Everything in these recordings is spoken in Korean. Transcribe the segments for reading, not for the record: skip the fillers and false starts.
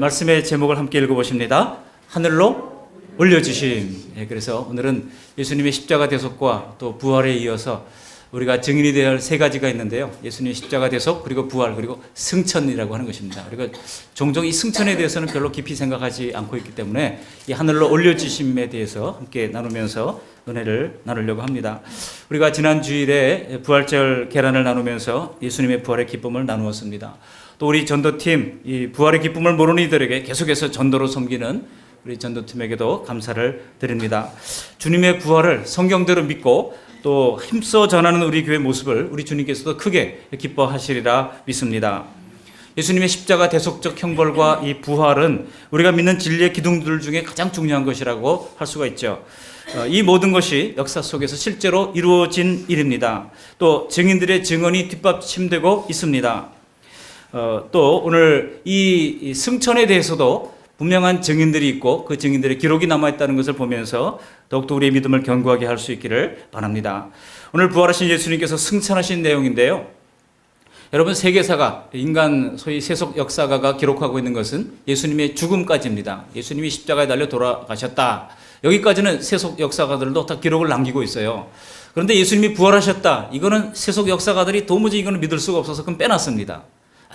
말씀의 제목을 함께 읽어보십니다. 하늘로 올려주심. 그래서 오늘은 예수님의 십자가 대속과 또 부활에 이어서 우리가 증인이 되어야 할 세 가지가 있는데요. 예수님의 십자가 대속, 그리고 부활, 그리고 승천이라고 하는 것입니다. 그리고 종종 이 승천에 대해서는 별로 깊이 생각하지 않고 있기 때문에 이 하늘로 올려주심에 대해서 함께 나누면서 은혜를 나누려고 합니다. 우리가 지난 주일에 부활절 계란을 나누면서 예수님의 부활의 기쁨을 나누었습니다. 또 우리 전도팀, 이 부활의 기쁨을 모르는 이들에게 계속해서 전도로 섬기는 우리 전도팀에게도 감사를 드립니다. 주님의 부활을 성경대로 믿고 또 힘써 전하는 우리 교회 모습을 우리 주님께서도 크게 기뻐하시리라 믿습니다. 예수님의 십자가 대속적 형벌과 이 부활은 우리가 믿는 진리의 기둥들 중에 가장 중요한 것이라고 할 수가 있죠. 이 모든 것이 역사 속에서 실제로 이루어진 일입니다. 또 증인들의 증언이 뒷받침되고 있습니다. 또 오늘 이 승천에 대해서도 분명한 증인들이 있고 그 증인들의 기록이 남아있다는 것을 보면서 더욱더 우리의 믿음을 견고하게 할 수 있기를 바랍니다. 오늘 부활하신 예수님께서 승천하신 내용인데요. 여러분, 세계사가, 인간 소위 세속 역사가가 기록하고 있는 것은 예수님의 죽음까지입니다. 예수님이 십자가에 달려 돌아가셨다. 여기까지는 세속 역사가들도 다 기록을 남기고 있어요. 그런데 예수님이 부활하셨다. 이거는 세속 역사가들이 도무지 이거는 믿을 수가 없어서 그건 빼놨습니다.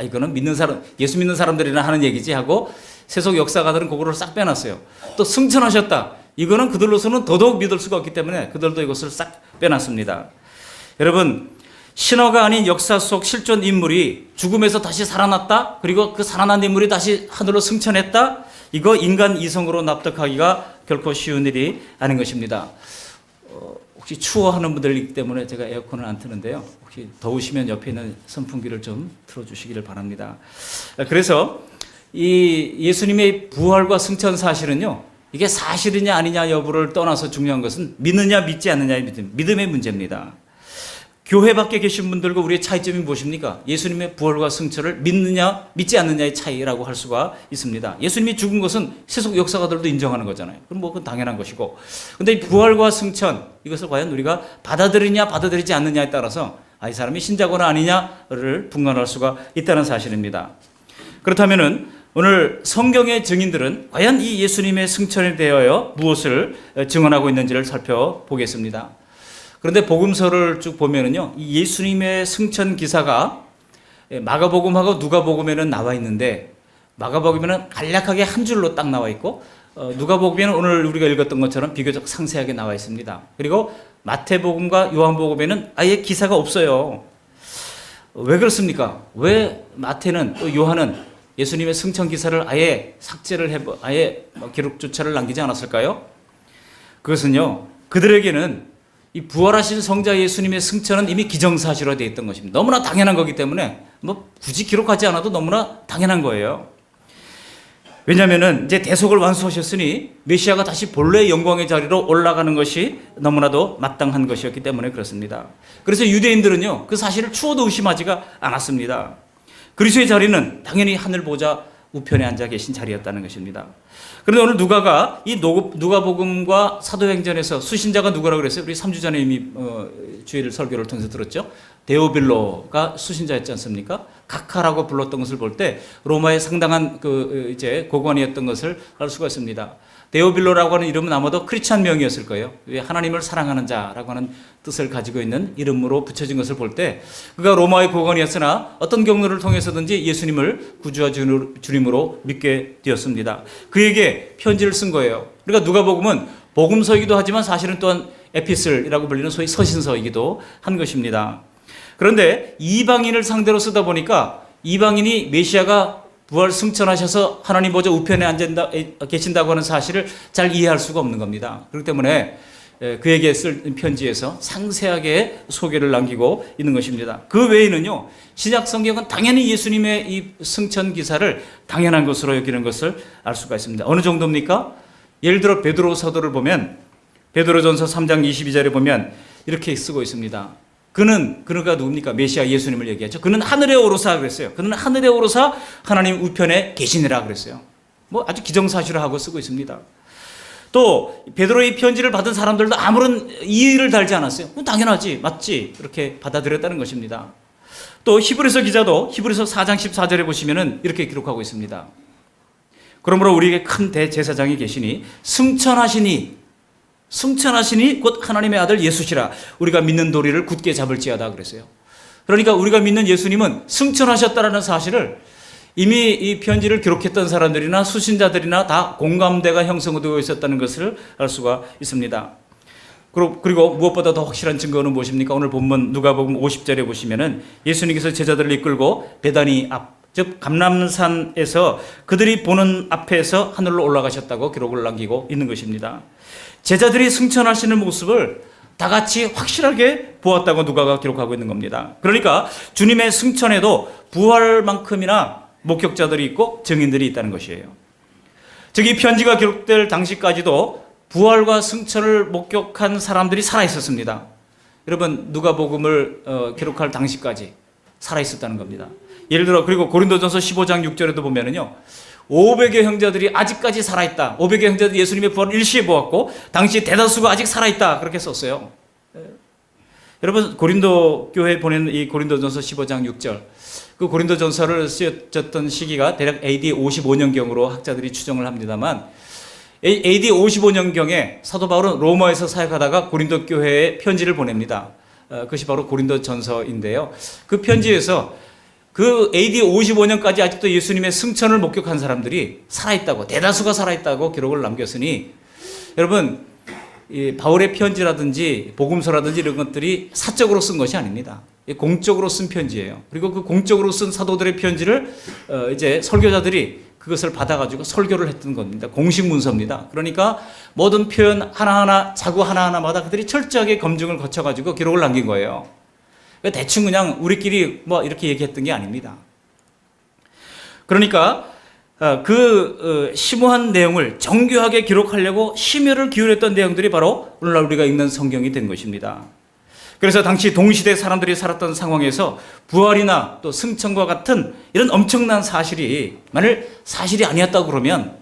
이거는 믿는 사람, 예수 믿는 사람들이나 하는 얘기지 하고 세속 역사가들은 그거를 싹 빼놨어요. 또 승천하셨다. 이거는 그들로서는 더더욱 믿을 수가 없기 때문에 그들도 이것을 싹 빼놨습니다. 여러분, 신화가 아닌 역사 속 실존 인물이 죽음에서 다시 살아났다. 그리고 그 살아난 인물이 다시 하늘로 승천했다. 이거 인간 이성으로 납득하기가 결코 쉬운 일이 아닌 것입니다. 혹시 추워하는 분들이기 때문에 제가 에어컨을 안 트는데요. 혹시 더우시면 옆에 있는 선풍기를 좀 틀어주시기를 바랍니다. 그래서 이 예수님의 부활과 승천 사실은요, 이게 사실이냐 아니냐 여부를 떠나서 중요한 것은 믿느냐 믿지 않느냐의 믿음의 문제입니다. 교회 밖에 계신 분들과 우리의 차이점이 무엇입니까? 예수님의 부활과 승천을 믿느냐 믿지 않느냐의 차이라고 할 수가 있습니다. 예수님이 죽은 것은 세속 역사가들도 인정하는 거잖아요. 그럼 뭐 그건 당연한 것이고, 근데 이 부활과 승천, 이것을 과연 우리가 받아들이냐 받아들이지 않느냐에 따라서 이 사람이 신자거나 아니냐를 분간할 수가 있다는 사실입니다. 그렇다면은 오늘 성경의 증인들은 과연 이 예수님의 승천에 대하여 무엇을 증언하고 있는지를 살펴보겠습니다. 그런데 복음서를 쭉 보면은요, 이 예수님의 승천 기사가 마가복음하고 누가복음에는 나와 있는데, 마가복음에는 간략하게 한 줄로 딱 나와 있고, 누가복음에는 오늘 우리가 읽었던 것처럼 비교적 상세하게 나와 있습니다. 그리고 마태복음과 요한복음에는 아예 기사가 없어요. 왜 그렇습니까? 왜 마태는 또 요한은 예수님의 승천 기사를 아예 삭제를 아예 기록조차를 남기지 않았을까요? 그것은요, 그들에게는 이 부활하신 성자 예수님의 승천은 이미 기정사실화되어 있던 것입니다. 너무나 당연한 거기 때문에 뭐 굳이 기록하지 않아도 너무나 당연한 거예요. 왜냐하면은 이제 대속을 완수하셨으니 메시아가 다시 본래의 영광의 자리로 올라가는 것이 너무나도 마땅한 것이었기 때문에 그렇습니다. 그래서 유대인들은요, 그 사실을 추워도 의심하지가 않았습니다. 그리스도의 자리는 당연히 하늘 보좌 우편에 앉아 계신 자리였다는 것입니다. 그런데 오늘 누가가 이 누가복음과 사도행전에서 수신자가 누구라고 그랬어요? 우리 3주 전에 이미 주일 설교를 통해서 들었죠. 데오빌로가 수신자였지 않습니까? 카카라고 불렀던 것을 볼 때 로마의 상당한 이제 고관이었던 것을 알 수가 있습니다. 데오빌로라고 하는 이름은 아마도 크리스찬 명이었을 거예요. 하나님을 사랑하는 자라고 하는 뜻을 가지고 있는 이름으로 붙여진 것을 볼 때 그가 로마의 고관이었으나 어떤 경로를 통해서든지 예수님을 구주와 주님으로 믿게 되었습니다. 그에게 편지를 쓴 거예요. 그러니까 누가복음은 복음서이기도 하지만 사실은 또한 에피슬이라고 불리는 소위 서신서이기도 한 것입니다. 그런데 이방인을 상대로 쓰다 보니까 이방인이 메시아가 부활 승천하셔서 하나님 보좌 우편에 앉아 계신다고 하는 사실을 잘 이해할 수가 없는 겁니다. 그렇기 때문에 그에게 쓸 편지에서 상세하게 소개를 남기고 있는 것입니다. 그 외에는요, 신약 성경은 당연히 예수님의 이 승천 기사를 당연한 것으로 여기는 것을 알 수가 있습니다. 어느 정도입니까? 예를 들어 베드로 사도를 보면 베드로전서 3장 22절에 보면 이렇게 쓰고 있습니다. 그가 누굽니까? 메시아 예수님을 얘기하죠. 그는 하늘에 오르사 그랬어요. 그는 하늘에 오르사 하나님 우편에 계시니라 그랬어요. 뭐 아주 기정사실화하고 쓰고 있습니다. 또 베드로의 편지를 받은 사람들도 아무런 이의를 달지 않았어요. 당연하지, 맞지, 이렇게 받아들였다는 것입니다. 또 히브리서 기자도 히브리서 4장 14절에 보시면은 이렇게 기록하고 있습니다. 그러므로 우리에게 큰 대제사장이 계시니 승천하시니 곧 하나님의 아들 예수시라. 우리가 믿는 도리를 굳게 잡을지어다 그랬어요. 그러니까 우리가 믿는 예수님은 승천하셨다라는 사실을 이미 이 편지를 기록했던 사람들이나 수신자들이나 다 공감대가 형성되어 있었다는 것을 알 수가 있습니다. 그리고 무엇보다 더 확실한 증거는 무엇입니까? 오늘 본문 누가복음 50절에 보시면은 예수님께서 제자들을 이끌고 베다니 앞, 즉 감람산에서 그들이 보는 앞에서 하늘로 올라가셨다고 기록을 남기고 있는 것입니다. 제자들이 승천하시는 모습을 다 같이 확실하게 보았다고 누가가 기록하고 있는 겁니다. 그러니까 주님의 승천에도 부활만큼이나 목격자들이 있고 증인들이 있다는 것이에요. 즉 이 편지가 기록될 당시까지도 부활과 승천을 목격한 사람들이 살아있었습니다. 여러분 누가복음을 기록할 당시까지 살아있었다는 겁니다. 예를 들어 그리고 고린도전서 15장 6절에도 보면은요 500여 형제들이 아직까지 살아있다. 500여 형제들이 예수님의 부활을 일시에 보았고 당시 대다수가 아직 살아있다. 그렇게 썼어요. 여러분 고린도 교회에 보낸 이 고린도전서 15장 6절 그 고린도전서를 쓰였던 시기가 대략 AD 55년경으로 학자들이 추정을 합니다만 AD 55년경에 사도 바울은 로마에서 사역하다가 고린도 교회에 편지를 보냅니다. 그것이 바로 고린도전서인데요. 그 편지에서 그 AD 55년까지 아직도 예수님의 승천을 목격한 사람들이 살아있다고 대다수가 살아있다고 기록을 남겼으니 여러분 이 바울의 편지라든지 복음서라든지 이런 것들이 사적으로 쓴 것이 아닙니다. 공적으로 쓴 편지예요. 그리고 그 공적으로 쓴 사도들의 편지를 이제 설교자들이 그것을 받아가지고 설교를 했던 겁니다. 공식 문서입니다. 그러니까 모든 표현 하나하나 자구 하나하나마다 그들이 철저하게 검증을 거쳐가지고 기록을 남긴 거예요. 대충 그냥 우리끼리 뭐 이렇게 얘기했던 게 아닙니다. 그러니까 그 심오한 내용을 정교하게 기록하려고 심혈을 기울였던 내용들이 바로 오늘날 우리가 읽는 성경이 된 것입니다. 그래서 당시 동시대 사람들이 살았던 상황에서 부활이나 또 승천과 같은 이런 엄청난 사실이 만일 사실이 아니었다고 그러면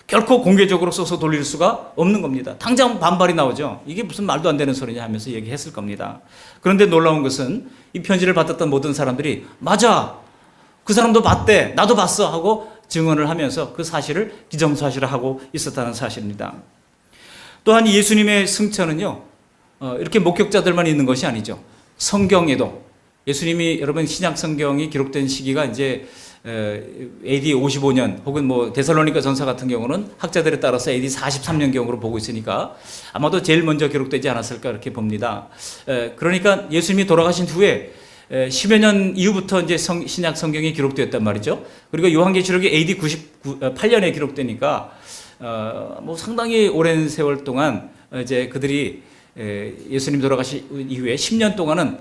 결코 공개적으로 써서 돌릴 수가 없는 겁니다. 당장 반발이 나오죠. 이게 무슨 말도 안 되는 소리냐 하면서 얘기했을 겁니다. 그런데 놀라운 것은 이 편지를 받았던 모든 사람들이 맞아, 그 사람도 봤대, 나도 봤어 하고 증언을 하면서 그 사실을 기정사실화하고 있었다는 사실입니다. 또한 예수님의 승천은요 이렇게 목격자들만 있는 것이 아니죠. 성경에도 예수님이 여러분 신약 성경이 기록된 시기가 이제 AD 55년 혹은 뭐 데살로니가 전서 같은 경우는 학자들에 따라서 AD 43년경으로 보고 있으니까 아마도 제일 먼저 기록되지 않았을까 이렇게 봅니다. 그러니까 예수님이 돌아가신 후에 10여 년 이후부터 이제 신약 성경이 기록되었단 말이죠. 그리고 요한계시록이 AD 98년에 기록되니까 뭐 상당히 오랜 세월 동안 이제 그들이 예수님 돌아가신 이후에 10년 동안은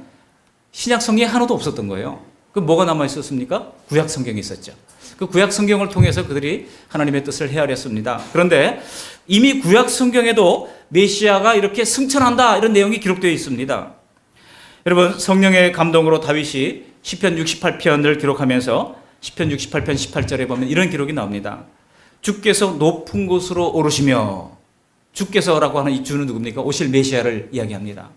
신약 성경이 하나도 없었던 거예요. 그 뭐가 남아 있었습니까? 구약 성경이 있었죠. 그 구약 성경을 통해서 그들이 하나님의 뜻을 헤아렸습니다. 그런데 이미 구약 성경에도 메시아가 이렇게 승천한다 이런 내용이 기록되어 있습니다. 여러분 성령의 감동으로 다윗이 시편 68편을 기록하면서 시편 68편 18절에 보면 이런 기록이 나옵니다. 주께서 높은 곳으로 오르시며 주께서라고 하는 이 주는 누굽니까? 오실 메시아를 이야기합니다.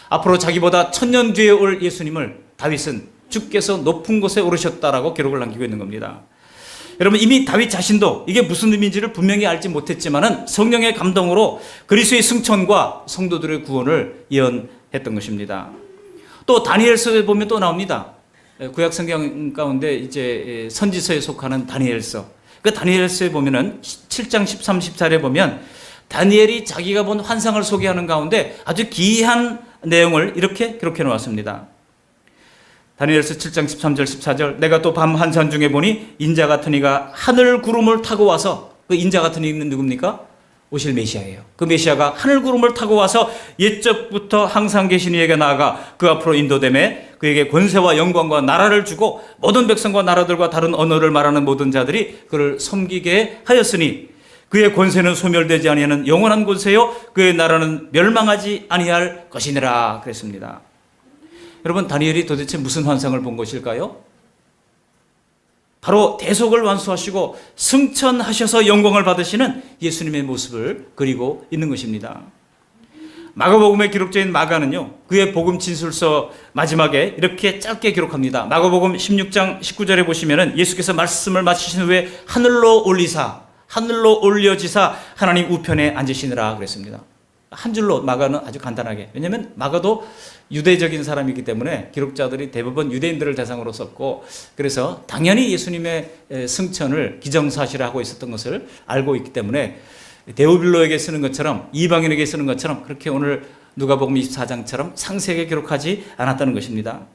앞으로 자기보다 1000년 뒤에 올 예수님을 다윗은 주께서 높은 곳에 오르셨다라고 기록을 남기고 있는 겁니다. 여러분 이미 다윗 자신도 이게 무슨 의미인지를 분명히 알지 못했지만은 성령의 감동으로 그리스도의 승천과 성도들의 구원을 예언했던 것입니다. 또 다니엘서에 보면 또 나옵니다. 구약 성경 가운데 이제 선지서에 속하는 다니엘서. 그 다니엘서에 보면은 7장 13, 14절에 보면 다니엘이 자기가 본 환상을 소개하는 가운데 아주 기이한 내용을 이렇게 기록해 놓았습니다. 다니엘서 7장 13절 14절 내가 또 밤 한산 중에 보니 인자 같은 이가 하늘 구름을 타고 와서 그 인자 같은 이는 누굽니까? 오실 메시아예요. 그 메시아가 하늘 구름을 타고 와서 옛적부터 항상 계신 이에게 나아가 그 앞으로 인도되매 그에게 권세와 영광과 나라를 주고 모든 백성과 나라들과 다른 언어를 말하는 모든 자들이 그를 섬기게 하였으니 그의 권세는 소멸되지 아니하는 영원한 권세요 그의 나라는 멸망하지 아니할 것이니라 그랬습니다. 여러분 다니엘이 도대체 무슨 환상을 본 것일까요? 바로 대속을 완수하시고 승천하셔서 영광을 받으시는 예수님의 모습을 그리고 있는 것입니다. 마가복음에 기록된 마가는요 그의 복음 진술서 마지막에 이렇게 짧게 기록합니다. 마가복음 16장 19절에 보시면은 예수께서 말씀을 마치신 후에 하늘로 올리사 하늘로 올려지사 하나님 우편에 앉으시느라 그랬습니다. 한 줄로 마가는 아주 간단하게. 왜냐하면 마가도 유대적인 사람이기 때문에 기록자들이 대부분 유대인들을 대상으로 썼고, 그래서 당연히 예수님의 승천을 기정사실하고 있었던 것을 알고 있기 때문에 데오빌로에게 쓰는 것처럼, 이방인에게 쓰는 것처럼 그렇게 오늘 누가복음 24장처럼 상세하게 기록하지 않았다는 것입니다.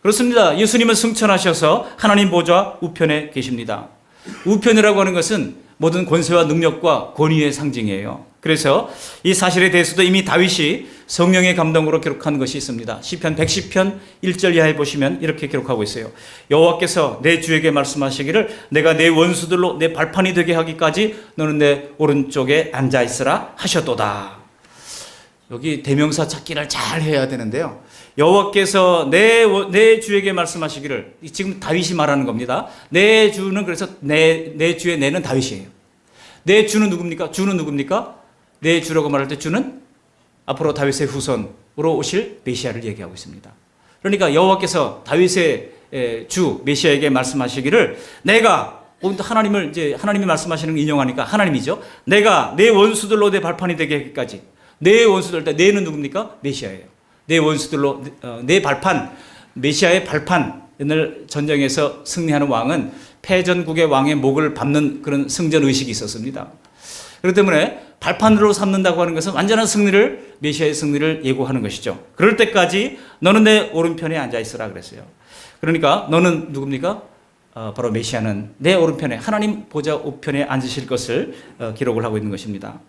그렇습니다. 예수님은 승천하셔서 하나님 보좌 우편에 계십니다. 우편이라고 하는 것은 모든 권세와 능력과 권위의 상징이에요. 그래서 이 사실에 대해서도 이미 다윗이 성령의 감동으로 기록한 것이 있습니다. 시편 110편 1절 이하에 보시면 이렇게 기록하고 있어요. 여호와께서 내 주에게 말씀하시기를 내가 내 원수들로 내 발판이 되게 하기까지 너는 내 오른쪽에 앉아 있으라 하셨도다. 여기 대명사 찾기를 잘 해야 되는데요. 여호와께서 내 주에게 말씀하시기를, 지금 다윗이 말하는 겁니다. 내 주는, 그래서 내 주의 내는 다윗이에요. 내 주는 누굽니까? 주는 누굽니까? 내 주라고 말할 때 주는 앞으로 다윗의 후손으로 오실 메시아를 얘기하고 있습니다. 그러니까 여호와께서 다윗의 주 메시아에게 말씀하시기를, 내가, 하나님을 이제 하나님이 말씀하시는 걸 인용하니까 하나님이죠. 내가 내 원수들로 내 발판이 되게 하기까지. 내 원수들, 때 내는 누굽니까? 메시아예요. 내 원수들로 내 발판, 메시아의 발판을 전쟁에서 승리하는 왕은 패전국의 왕의 목을 밟는 그런 승전 의식이 있었습니다. 그렇기 때문에 발판으로 삼는다고 하는 것은 완전한 승리를, 메시아의 승리를 예고하는 것이죠. 그럴 때까지 너는 내 오른편에 앉아 있으라 그랬어요. 그러니까 너는 누굽니까? 바로 메시아는 내 오른편에, 하나님 보좌 우편에 앉으실 것을 기록을 하고 있는 것입니다.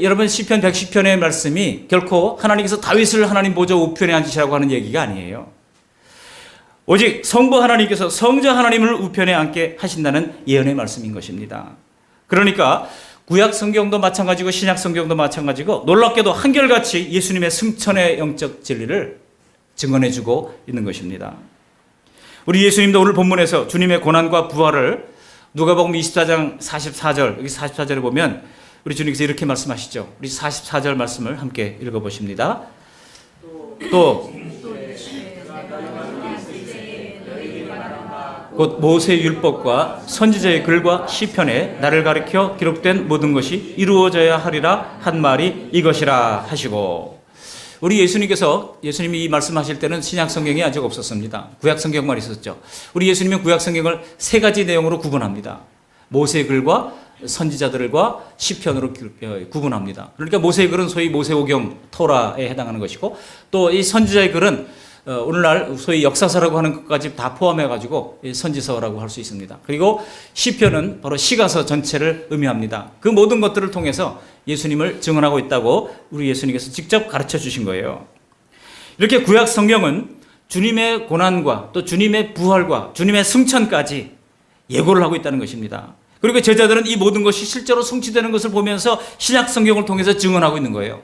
여러분, 시편 110편의 말씀이 결코 하나님께서 다윗을 하나님 보좌 우편에 앉으시라고 하는 얘기가 아니에요. 오직 성부 하나님께서 성자 하나님을 우편에 앉게 하신다는 예언의 말씀인 것입니다. 그러니까 구약 성경도 마찬가지고 신약 성경도 마찬가지고 놀랍게도 한결같이 예수님의 승천의 영적 진리를 증언해주고 있는 것입니다. 우리 예수님도 오늘 본문에서 주님의 고난과 부활을 누가복음 24장 44절, 여기 44절에 보면 우리 주님께서 이렇게 말씀하시죠. 우리 44절 말씀을 함께 읽어보십니다. 또 곧 모세의 율법과 선지자의 글과 시편에 나를 가리켜 기록된 모든 것이 이루어져야 하리라 한 말이 이것이라 하시고, 우리 예수님이 이 말씀하실 때는 신약 성경이 아직 없었습니다. 구약 성경만 있었죠. 우리 예수님은 구약 성경을 세 가지 내용으로 구분합니다. 모세의 글과 선지자들과 시편으로 구분합니다. 그러니까 모세의 글은 소위 모세오경 토라에 해당하는 것이고, 또 이 선지자의 글은 오늘날 소위 역사서라고 하는 것까지 다 포함해가지고 선지서라고 할 수 있습니다. 그리고 시편은 바로 시가서 전체를 의미합니다. 그 모든 것들을 통해서 예수님을 증언하고 있다고 우리 예수님께서 직접 가르쳐 주신 거예요. 이렇게 구약 성경은 주님의 고난과 또 주님의 부활과 주님의 승천까지 예고를 하고 있다는 것입니다. 그리고 제자들은 이 모든 것이 실제로 성취되는 것을 보면서 신약 성경을 통해서 증언하고 있는 거예요.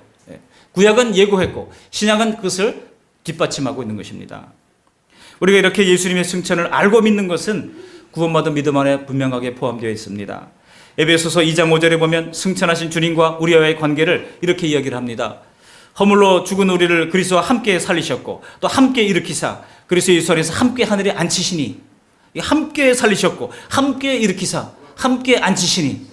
구약은 예고했고 신약은 그것을 뒷받침하고 있는 것입니다. 우리가 이렇게 예수님의 승천을 알고 믿는 것은 구원받은 믿음 안에 분명하게 포함되어 있습니다. 에베소서 2장 5절에 보면 승천하신 주님과 우리와의 관계를 이렇게 이야기를 합니다. 허물로 죽은 우리를 그리스도와 함께 살리셨고 또 함께 일으키사 그리스도 예수 안에서 함께 하늘에 앉히시니, 함께 살리셨고 함께 일으키사 함께 앉히시니,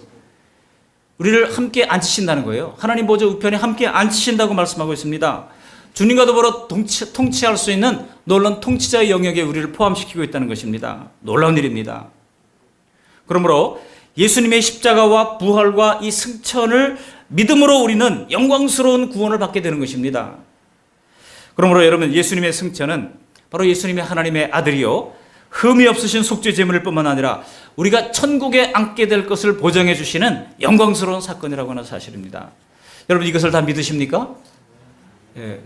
우리를 함께 앉히신다는 거예요. 하나님 보좌 우편에 함께 앉히신다고 말씀하고 있습니다. 주님과 더불어 통치할 수 있는 놀라운 통치자의 영역에 우리를 포함시키고 있다는 것입니다. 놀라운 일입니다. 그러므로 예수님의 십자가와 부활과 이 승천을 믿음으로 우리는 영광스러운 구원을 받게 되는 것입니다. 그러므로 여러분, 예수님의 승천은 바로 예수님의 하나님의 아들이요 흠이 없으신 속죄 제물일 뿐만 아니라 우리가 천국에 앉게 될 것을 보장해 주시는 영광스러운 사건이라고 하는 사실입니다. 여러분, 이것을 다 믿으십니까?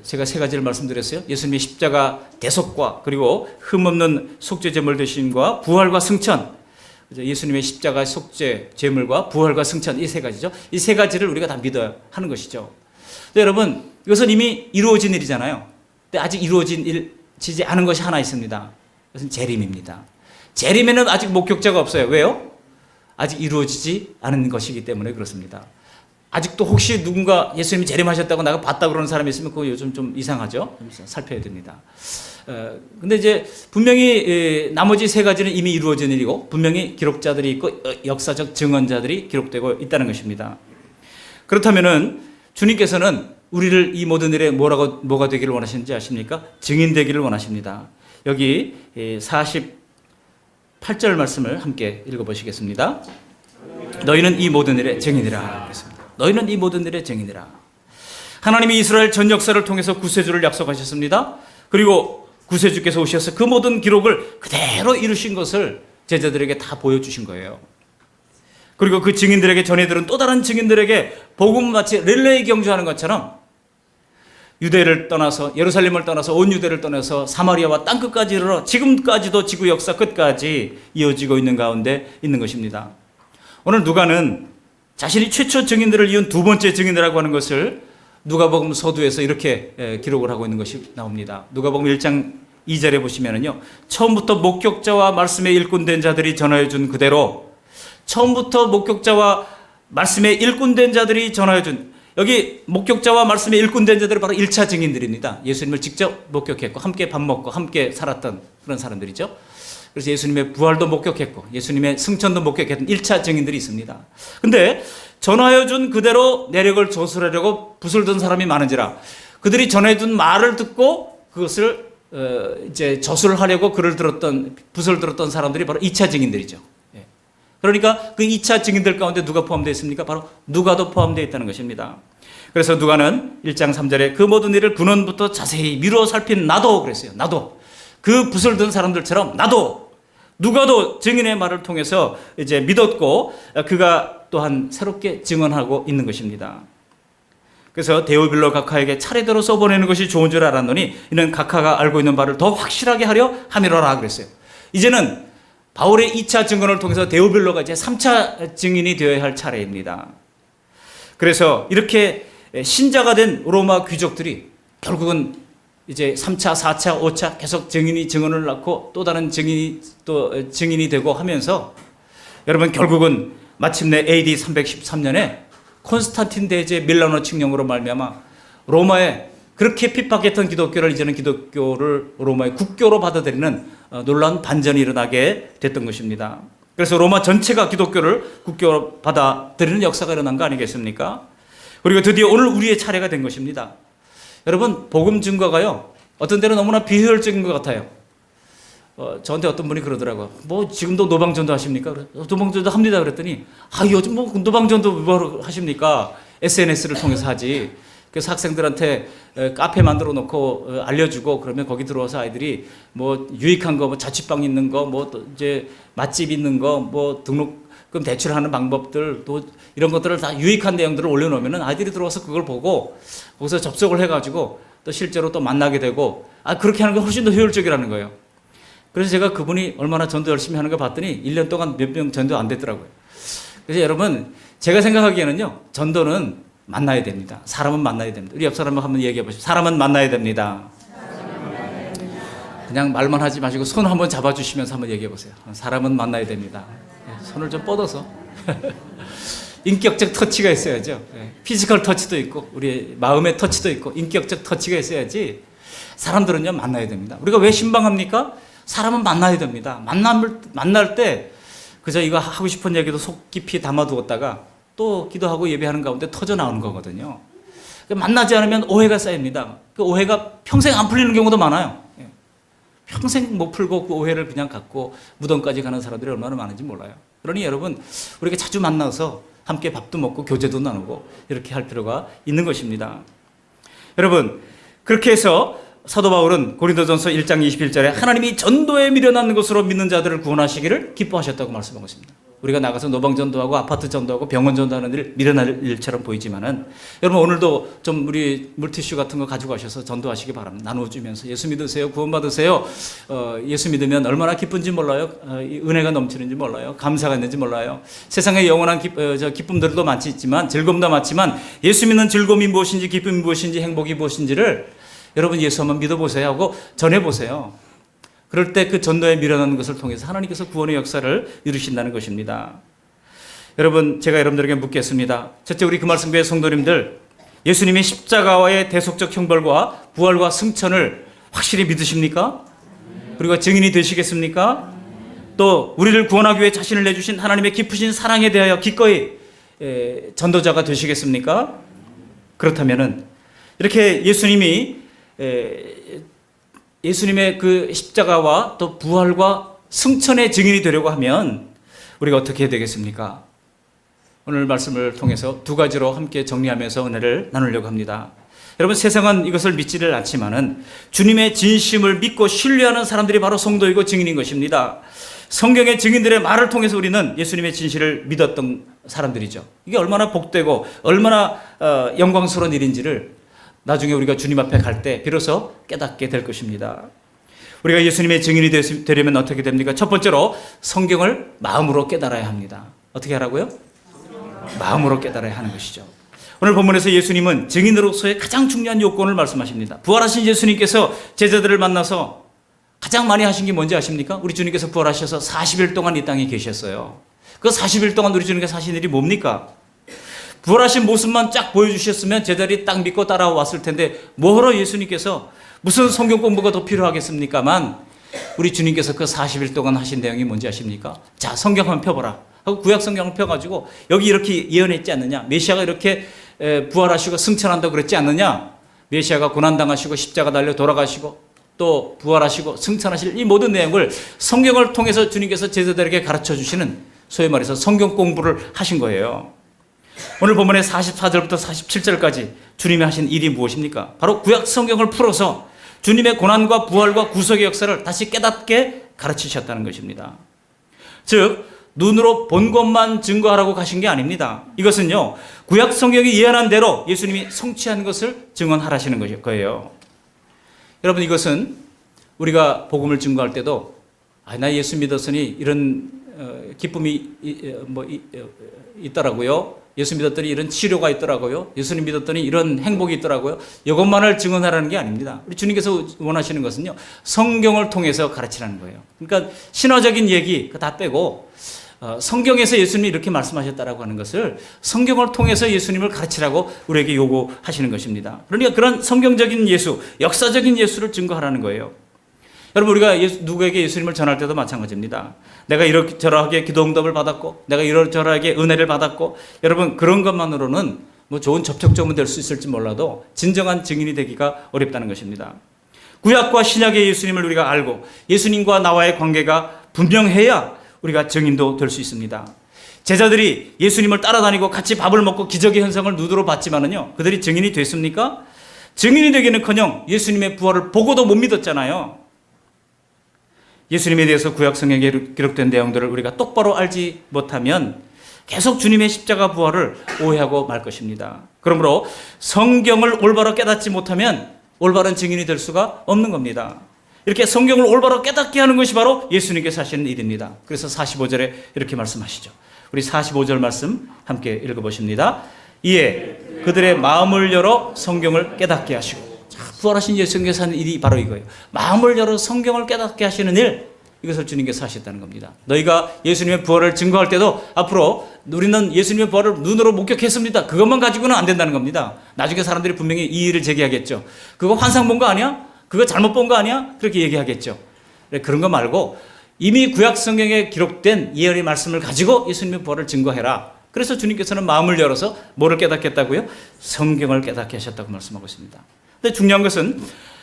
제가 세 가지를 말씀드렸어요. 예수님의 십자가 대속과 그리고 흠없는 속죄 제물 되심과 부활과 승천, 예수님의 십자가 속죄 제물과 부활과 승천, 이 세 가지죠. 이 세 가지를 우리가 다 믿어야 하는 것이죠. 근데 여러분, 이것은 이미 이루어진 일이잖아요. 근데 아직 이루어지지 않은 것이 하나 있습니다. 그것은 재림입니다. 재림에는 아직 목격자가 없어요. 왜요? 아직 이루어지지 않은 것이기 때문에 그렇습니다. 아직도 혹시 누군가 예수님이 재림하셨다고 나가 봤다 그러는 사람이 있으면 그거 요즘 좀 이상하죠? 좀 살펴야 됩니다. 근데 이제 분명히 나머지 세 가지는 이미 이루어진 일이고 분명히 기록자들이 있고 역사적 증언자들이 기록되고 있다는 것입니다. 그렇다면은 주님께서는 우리를 이 모든 일에 뭐가 되기를 원하시는지 아십니까? 증인 되기를 원하십니다. 여기 48절 말씀을 함께 읽어보시겠습니다. 너희는 이 모든 일의 증인이라 그랬습니다. 너희는 이 모든 일의 증인이라. 하나님이 이스라엘 전 역사를 통해서 구세주를 약속하셨습니다. 그리고 구세주께서 오셔서 그 모든 기록을 그대로 이루신 것을 제자들에게 다 보여주신 거예요. 그리고 그 증인들에게 전해들은 또 다른 증인들에게 복음 마치 릴레이 경주하는 것처럼 유대를 떠나서 예루살렘을 떠나서 온 유대를 떠나서 사마리아와 땅끝까지 이르러 지금까지도 지구 역사 끝까지 이어지고 있는 가운데 있는 것입니다. 오늘 누가는 자신이 최초 증인들을 이은 두 번째 증인이라고 하는 것을 누가복음 서두에서 이렇게 기록을 하고 있는 것이 나옵니다. 누가복음 1장 2절에 보시면은요, 처음부터 목격자와 말씀에 일꾼된 자들이 전하여 준 그대로, 처음부터 목격자와 말씀에 일꾼된 자들이 전하여 준, 여기 목격자와 말씀에 일꾼된 자들이 바로 1차 증인들입니다. 예수님을 직접 목격했고 함께 밥 먹고 함께 살았던 그런 사람들이죠. 그래서 예수님의 부활도 목격했고 예수님의 승천도 목격했던 1차 증인들이 있습니다. 근데 전하여 준 그대로 내력을 조술하려고 붓을 든 사람이 많은지라, 그들이 전해준 말을 듣고 그것을 이제 저술하려고 붓을 들었던 사람들이 바로 2차 증인들이죠. 그러니까 그 2차 증인들 가운데 누가 포함되어 있습니까? 바로 누가도 포함되어 있다는 것입니다. 그래서 누가는 1장 3절에 그 모든 일을 근원부터 자세히 미루어 살핀 나도 그랬어요. 나도. 그 붓을 든 사람들처럼 나도, 누가도 증인의 말을 통해서 이제 믿었고 그가 또한 새롭게 증언하고 있는 것입니다. 그래서 데오빌로 각하에게 차례대로 써보내는 것이 좋은 줄 알았노니 이는 각하가 알고 있는 바를 더 확실하게 하려 함이로라 그랬어요. 이제는 바울의 2차 증언을 통해서 데오빌로가 이제 3차 증인이 되어야 할 차례입니다. 그래서 이렇게 신자가 된 로마 귀족들이 결국은 이제 3차, 4차, 5차 계속 증언을 낳고 또 다른 증인이 되고 하면서 여러분 결국은 마침내 AD 313년에 콘스탄틴 대제 밀라노 칙령으로 말미암아 로마에 그렇게 핍박했던 기독교를 이제는 기독교를 로마의 국교로 받아들이는 놀라운 반전이 일어나게 됐던 것입니다. 그래서 로마 전체가 기독교를 국교로 받아들이는 역사가 일어난 거 아니겠습니까? 그리고 드디어 오늘 우리의 차례가 된 것입니다. 여러분 복음 증거가요 어떤 때는 너무나 비효율적인 것 같아요. 저한테 어떤 분이 그러더라고요. 뭐 지금도 노방전도 하십니까? 노방전도 합니다 그랬더니 요즘 뭐 노방전도 뭐 하십니까? SNS를 통해서 하지. 그래서 학생들한테 카페 만들어 놓고 알려주고 그러면 거기 들어와서 아이들이 뭐 유익한 거, 뭐 자취방 있는 거, 뭐 또 이제 맛집 있는 거, 뭐 등록금 대출하는 방법들, 또 이런 것들을 다 유익한 내용들을 올려놓으면은 아이들이 들어와서 그걸 보고 거기서 접속을 해가지고 또 실제로 또 만나게 되고 그렇게 하는 게 훨씬 더 효율적이라는 거예요. 그래서 제가 그분이 얼마나 전도 열심히 하는 거 봤더니 1년 동안 몇 명 전도 안 됐더라고요. 그래서 여러분 제가 생각하기에는요 전도는 만나야 됩니다. 사람은 만나야 됩니다. 우리 옆 사람을 한번 얘기해 보시죠. 사람은 만나야 됩니다. 그냥 말만 하지 마시고 손 한번 잡아주시면서 한번 얘기해 보세요. 사람은 만나야 됩니다. 손을 좀 뻗어서 인격적 터치가 있어야죠. 피지컬 터치도 있고 우리 마음의 터치도 있고 인격적 터치가 있어야지 사람들은요 만나야 됩니다. 우리가 왜 신방합니까? 사람은 만나야 됩니다. 만날 때 그저 이거 하고 싶은 얘기도 속 깊이 담아두었다가 또 기도하고 예배하는 가운데 터져 나오는 거거든요. 만나지 않으면 오해가 쌓입니다. 그 오해가 평생 안 풀리는 경우도 많아요. 평생 못 풀고 그 오해를 그냥 갖고 무덤까지 가는 사람들이 얼마나 많은지 몰라요. 그러니 여러분 우리가 자주 만나서 함께 밥도 먹고 교제도 나누고 이렇게 할 필요가 있는 것입니다. 여러분 그렇게 해서 사도 바울은 고린도전서 1장 21절에 하나님이 전도에 미련한 것으로 믿는 자들을 구원하시기를 기뻐하셨다고 말씀하고 있습니다. 우리가 나가서 노방전도하고 아파트 전도하고 병원 전도하는 일 미련할 일처럼 보이지만은 여러분 오늘도 좀 우리 물티슈 같은 거 가지고 가셔서 전도하시기 바랍니다. 나눠주면서 예수 믿으세요, 구원받으세요. 예수 믿으면 얼마나 기쁜지 몰라요. 은혜가 넘치는지 몰라요. 감사가 있는지 몰라요. 세상에 영원한 기쁨들도 많지만 즐거움도 많지만 예수 믿는 즐거움이 무엇인지 기쁨이 무엇인지 행복이 무엇인지를 여러분 예수 한번 믿어보세요 하고 전해보세요. 그럴 때 그 전도에 미련한 것을 통해서 하나님께서 구원의 역사를 이루신다는 것입니다. 여러분, 제가 여러분들에게 묻겠습니다. 첫째, 우리 금알승교회 성도님들, 예수님의 십자가와의 대속적 형벌과 부활과 승천을 확실히 믿으십니까? 그리고 증인이 되시겠습니까? 또 우리를 구원하기 위해 자신을 내주신 하나님의 깊으신 사랑에 대하여 기꺼이 전도자가 되시겠습니까? 그렇다면은 이렇게 예수님의 그 십자가와 또 부활과 승천의 증인이 되려고 하면 우리가 어떻게 해야 되겠습니까? 오늘 말씀을 통해서 두 가지로 함께 정리하면서 은혜를 나누려고 합니다. 여러분, 세상은 이것을 믿지를 않지만은 주님의 진심을 믿고 신뢰하는 사람들이 바로 성도이고 증인인 것입니다. 성경의 증인들의 말을 통해서 우리는 예수님의 진실을 믿었던 사람들이죠. 이게 얼마나 복되고 얼마나 영광스러운 일인지를 나중에 우리가 주님 앞에 갈 때 비로소 깨닫게 될 것입니다. 우리가 예수님의 증인이 되려면 어떻게 됩니까? 첫 번째로 성경을 마음으로 깨달아야 합니다. 어떻게 하라고요? 마음으로 깨달아야 하는 것이죠. 오늘 본문에서 예수님은 증인으로서의 가장 중요한 요건을 말씀하십니다. 부활하신 예수님께서 제자들을 만나서 가장 많이 하신 게 뭔지 아십니까? 우리 주님께서 부활하셔서 40일 동안 이 땅에 계셨어요. 그 40일 동안 우리 주님께서 하신 일이 뭡니까? 부활하신 모습만 쫙 보여주셨으면 제자들이 딱 믿고 따라왔을 텐데 뭐하러 예수님께서 무슨 성경 공부가 더 필요하겠습니까만 우리 주님께서 그 40일 동안 하신 내용이 뭔지 아십니까? 자, 성경 한번 펴보라 하고 구약 성경을 펴가지고 여기 이렇게 예언했지 않느냐? 메시아가 이렇게 부활하시고 승천한다고 그랬지 않느냐? 메시아가 고난당하시고 십자가 달려 돌아가시고 또 부활하시고 승천하실 이 모든 내용을 성경을 통해서 주님께서 제자들에게 가르쳐 주시는 소위 말해서 성경 공부를 하신 거예요. 오늘 본문의 44절부터 47절까지 주님이 하신 일이 무엇입니까? 바로 구약 성경을 풀어서 주님의 고난과 부활과 구속의 역사를 다시 깨닫게 가르치셨다는 것입니다. 즉 눈으로 본 것만 증거하라고 가신 게 아닙니다. 이것은요, 구약 성경이 예언한 대로 예수님이 성취한 것을 증언하라시는 거예요. 여러분, 이것은 우리가 복음을 증거할 때도 나 예수 믿었으니 이런 기쁨이 있더라고요. 예수 믿었더니 이런 치료가 있더라고요. 예수님 믿었더니 이런 행복이 있더라고요. 이것만을 증언하라는 게 아닙니다. 우리 주님께서 원하시는 것은요, 성경을 통해서 가르치라는 거예요. 그러니까 신화적인 얘기 다 빼고 성경에서 예수님이 이렇게 말씀하셨다라고 하는 것을 성경을 통해서 예수님을 가르치라고 우리에게 요구하시는 것입니다. 그러니까 그런 성경적인 예수, 역사적인 예수를 증거하라는 거예요. 여러분, 우리가 누구에게 예수님을 전할 때도 마찬가지입니다. 내가 이러저러하게 기도 응답을 받았고 내가 이러저러하게 은혜를 받았고, 여러분 그런 것만으로는 뭐 좋은 접촉점은 될 수 있을지 몰라도 진정한 증인이 되기가 어렵다는 것입니다. 구약과 신약의 예수님을 우리가 알고 예수님과 나와의 관계가 분명해야 우리가 증인도 될 수 있습니다. 제자들이 예수님을 따라다니고 같이 밥을 먹고 기적의 현상을 눈으로 봤지만은요, 그들이 증인이 됐습니까? 증인이 되기는커녕 예수님의 부활을 보고도 못 믿었잖아요. 예수님에 대해서 구약 성경에 기록된 내용들을 우리가 똑바로 알지 못하면 계속 주님의 십자가 부활을 오해하고 말 것입니다. 그러므로 성경을 올바로 깨닫지 못하면 올바른 증인이 될 수가 없는 겁니다. 이렇게 성경을 올바로 깨닫게 하는 것이 바로 예수님께서 하시는 일입니다. 그래서 45절에 이렇게 말씀하시죠. 우리 45절 말씀 함께 읽어보십니다. 이에 그들의 마음을 열어 성경을 깨닫게 하시고. 부활하신 예수님께서 하는 일이 바로 이거예요. 마음을 열어 성경을 깨닫게 하시는 일, 이것을 주님께서 하셨다는 겁니다. 너희가 예수님의 부활을 증거할 때도 앞으로 우리는 예수님의 부활을 눈으로 목격했습니다, 그것만 가지고는 안 된다는 겁니다. 나중에 사람들이 분명히 이 일을 제기하겠죠. 그거 환상 본 거 아니야? 그거 잘못 본 거 아니야? 그렇게 얘기하겠죠. 그런 거 말고 이미 구약 성경에 기록된 예언의 말씀을 가지고 예수님의 부활을 증거해라. 그래서 주님께서는 마음을 열어서 뭐를 깨닫겠다고요? 성경을 깨닫게 하셨다고 말씀하고 있습니다. 근데 중요한 것은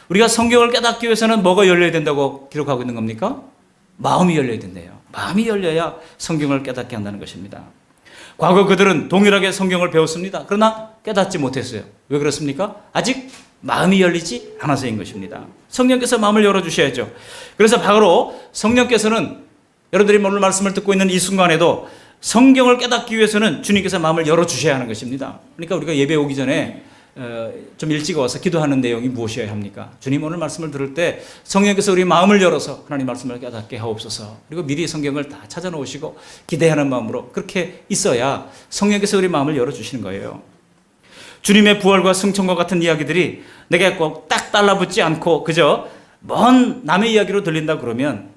우리가 성경을 깨닫기 위해서는 뭐가 열려야 된다고 기록하고 있는 겁니까? 마음이 열려야 된대요. 마음이 열려야 성경을 깨닫게 한다는 것입니다. 과거 그들은 동일하게 성경을 배웠습니다. 그러나 깨닫지 못했어요. 왜 그렇습니까? 아직 마음이 열리지 않아서인 것입니다. 성령께서 마음을 열어주셔야죠. 그래서 바로 성령께서는 여러분들이 오늘 말씀을 듣고 있는 이 순간에도 성경을 깨닫기 위해서는 주님께서 마음을 열어주셔야 하는 것입니다. 그러니까 우리가 예배 오기 전에 좀 일찍 와서 기도하는 내용이 무엇이어야 합니까? 주님 오늘 말씀을 들을 때 성령께서 우리 마음을 열어서 하나님 말씀을 깨닫게 하옵소서. 그리고 미리 성경을 다 찾아놓으시고 기대하는 마음으로 그렇게 있어야 성령께서 우리 마음을 열어주시는 거예요. 주님의 부활과 승천과 같은 이야기들이 내게 꼭 딱 달라붙지 않고 그저 먼 남의 이야기로 들린다 그러면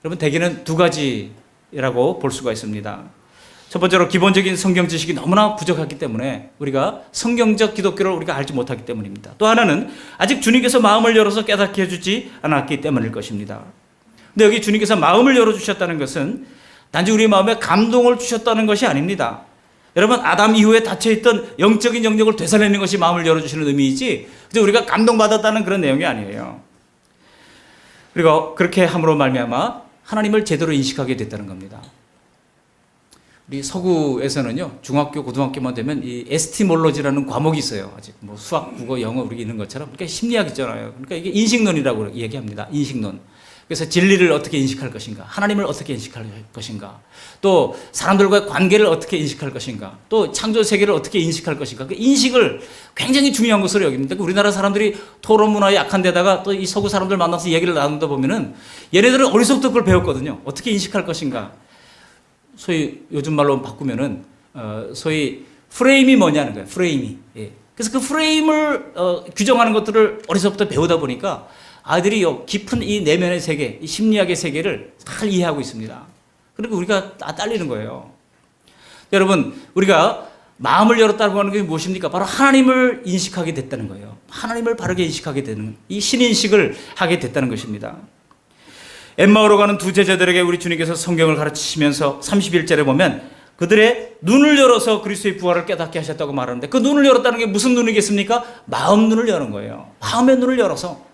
여러분 대개는 두 가지라고 볼 수가 있습니다. 첫 번째로 기본적인 성경 지식이 너무나 부족하기 때문에 우리가 성경적 기독교를 우리가 알지 못하기 때문입니다. 또 하나는 아직 주님께서 마음을 열어서 깨닫게 해주지 않았기 때문일 것입니다. 근데 여기 주님께서 마음을 열어주셨다는 것은 단지 우리 마음에 감동을 주셨다는 것이 아닙니다. 여러분, 아담 이후에 닫혀있던 영적인 영역을 되살리는 것이 마음을 열어주시는 의미이지 그래서 우리가 감동받았다는 그런 내용이 아니에요. 그리고 그렇게 함으로 말미암아 하나님을 제대로 인식하게 됐다는 겁니다. 우리 서구에서는요, 중학교, 고등학교만 되면 이 에스티몰로지라는 과목이 있어요. 아직 뭐 수학, 국어, 영어 우리 있는 것처럼. 그러니까 심리학 있잖아요. 그러니까 이게 인식론이라고 얘기합니다. 인식론. 그래서 진리를 어떻게 인식할 것인가, 하나님을 어떻게 인식할 것인가, 또 사람들과의 관계를 어떻게 인식할 것인가, 또 창조 세계를 어떻게 인식할 것인가. 그 인식을 굉장히 중요한 것으로 여깁니다. 우리나라 사람들이 토론 문화에 약한 데다가 또 이 서구 사람들 만나서 얘기를 나누다 보면은 얘네들은 어리석부터 그걸 배웠거든요. 어떻게 인식할 것인가. 소위 요즘 말로 바꾸면은 소위 프레임이 뭐냐는 거예요. 프레임이. 예. 그래서 그 프레임을 규정하는 것들을 어려서부터 배우다 보니까 아이들이 깊은 이 내면의 세계, 이 심리학의 세계를 잘 이해하고 있습니다. 그리고 우리가 다 딸리는 거예요. 여러분, 우리가 마음을 열었다고 하는 게 무엇입니까? 바로 하나님을 인식하게 됐다는 거예요. 하나님을 바르게 인식하게 되는 이 신인식을 하게 됐다는 것입니다. 엠마오로 가는 두 제자들에게 우리 주님께서 성경을 가르치시면서 31절에 보면 그들의 눈을 열어서 그리스도의 부활을 깨닫게 하셨다고 말하는데 그 눈을 열었다는 게 무슨 눈이겠습니까? 마음 눈을 여는 거예요. 마음의 눈을 열어서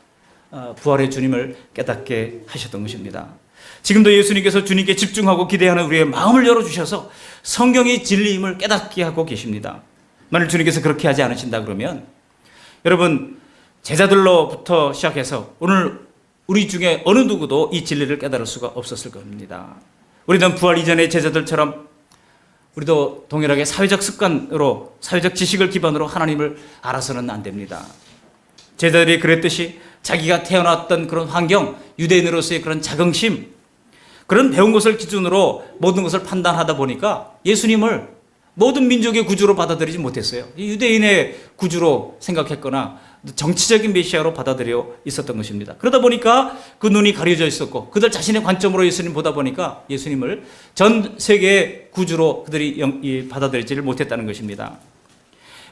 부활의 주님을 깨닫게 하셨던 것입니다. 지금도 예수님께서 주님께 집중하고 기대하는 우리의 마음을 열어주셔서 성경이 진리임을 깨닫게 하고 계십니다. 만일 주님께서 그렇게 하지 않으신다 그러면 여러분, 제자들로부터 시작해서 오늘 우리 중에 어느 누구도 이 진리를 깨달을 수가 없었을 겁니다. 우리는 부활 이전의 제자들처럼 우리도 동일하게 사회적 습관으로, 사회적 지식을 기반으로 하나님을 알아서는 안 됩니다. 제자들이 그랬듯이 자기가 태어났던 그런 환경, 유대인으로서의 그런 자긍심, 그런 배운 것을 기준으로 모든 것을 판단하다 보니까 예수님을 모든 민족의 구주로 받아들이지 못했어요. 유대인의 구주로 생각했거나 정치적인 메시아로 받아들여 있었던 것입니다. 그러다 보니까 그 눈이 가려져 있었고 그들 자신의 관점으로 예수님 보다 보니까 예수님을 전 세계의 구주로 그들이 받아들이지를 못했다는 것입니다.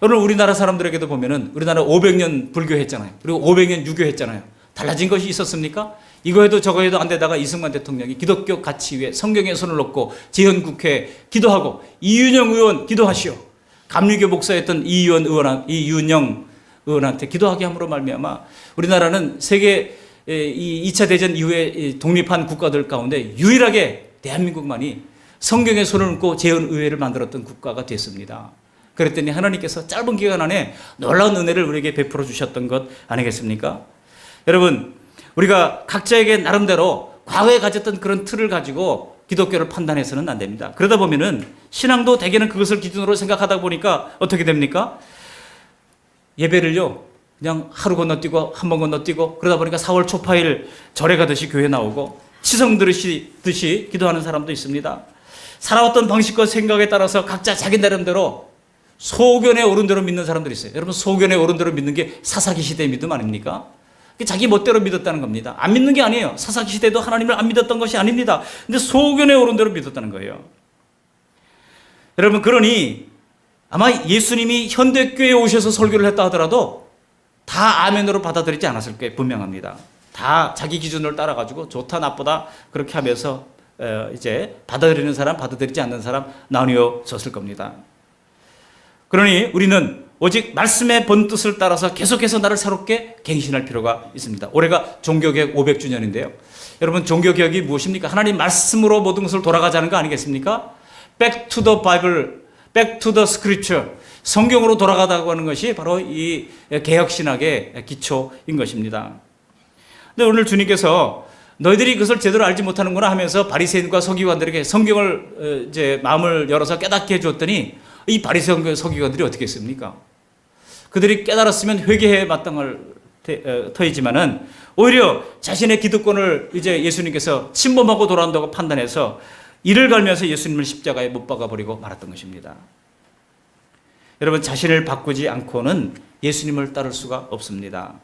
여러분, 우리나라 사람들에게도 보면은 우리나라 500년 불교했잖아요. 그리고 500년 유교했잖아요. 달라진 것이 있었습니까? 이거 해도 저거 해도 안 되다가 이승만 대통령이 기독교 가치 위에 성경에 손을 놓고 재헌국회 기도하고 이윤영 의원 기도하시오. 감리교 목사였던 이윤영 의원한테 기도하게 함으로 말미암아 우리나라는 세계 2차 대전 이후에 독립한 국가들 가운데 유일하게 대한민국만이 성경에 손을 얹고 재헌의회를 만들었던 국가가 됐습니다. 그랬더니 하나님께서 짧은 기간 안에 놀라운 은혜를 우리에게 베풀어 주셨던 것 아니겠습니까? 여러분, 우리가 각자에게 나름대로 과거에 가졌던 그런 틀을 가지고 기독교를 판단해서는 안 됩니다. 그러다 보면은 신앙도 대개는 그것을 기준으로 생각하다 보니까 어떻게 됩니까? 예배를요, 그냥 하루 건너뛰고 한 번 건너뛰고 그러다 보니까 4월 초파일 절에 가듯이 교회 나오고 치성 들으시듯이 기도하는 사람도 있습니다. 살아왔던 방식과 생각에 따라서 각자 자기 나름대로 소견에 오른 대로 믿는 사람들이 있어요. 여러분, 소견에 오른 대로 믿는 게 사사기 시대의 믿음 아닙니까? 자기 멋대로 믿었다는 겁니다. 안 믿는 게 아니에요. 사사기 시대도 하나님을 안 믿었던 것이 아닙니다. 근데 소견에 오른 대로 믿었다는 거예요. 여러분, 그러니 아마 예수님이 현대교회에 오셔서 설교를 했다 하더라도 다 아멘으로 받아들이지 않았을 게 분명합니다. 다 자기 기준을 따라가지고 좋다 나쁘다 그렇게 하면서 이제 받아들이는 사람, 받아들이지 않는 사람 나뉘어졌을 겁니다. 그러니 우리는 오직 말씀의 본뜻을 따라서 계속해서 나를 새롭게 갱신할 필요가 있습니다. 올해가 종교개혁 500주년인데요. 여러분, 종교개혁이 무엇입니까? 하나님 말씀으로 모든 것을 돌아가자는 거 아니겠습니까? Back to the Bible, Back to the Scripture. 성경으로 돌아가다고 하는 것이 바로 이 개혁신학의 기초인 것입니다. 근데 오늘 주님께서 너희들이 그것을 제대로 알지 못하는구나 하면서 바리새인과 서기관들에게 성경을 이제 마음을 열어서 깨닫게 해주었더니 이 바리새인과 서기관들이 어떻게 했습니까? 그들이 깨달았으면 회개에 마땅할 터이지만은 오히려 자신의 기득권을 이제 예수님께서 침범하고 돌아온다고 판단해서 이를 갈면서 예수님을 십자가에 못 박아버리고 말았던 것입니다. 여러분, 자신을 바꾸지 않고는 예수님을 따를 수가 없습니다.